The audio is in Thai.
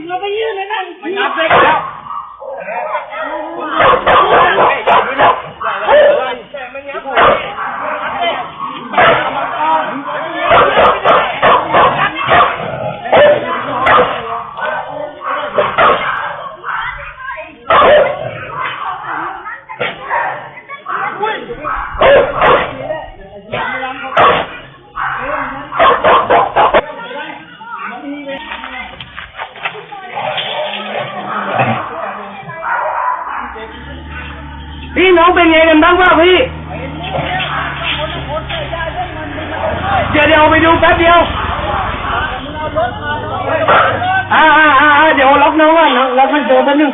เราไปยืนเลยนั่นไม่นับเลยแล้วพี่น้องเป็นไงกันบ้างวะพี่เดี๋ยวไปดูแป๊บเดียวเดี๋ยวล็อกน้องก่อนล็อกมันเจอแป๊บนึง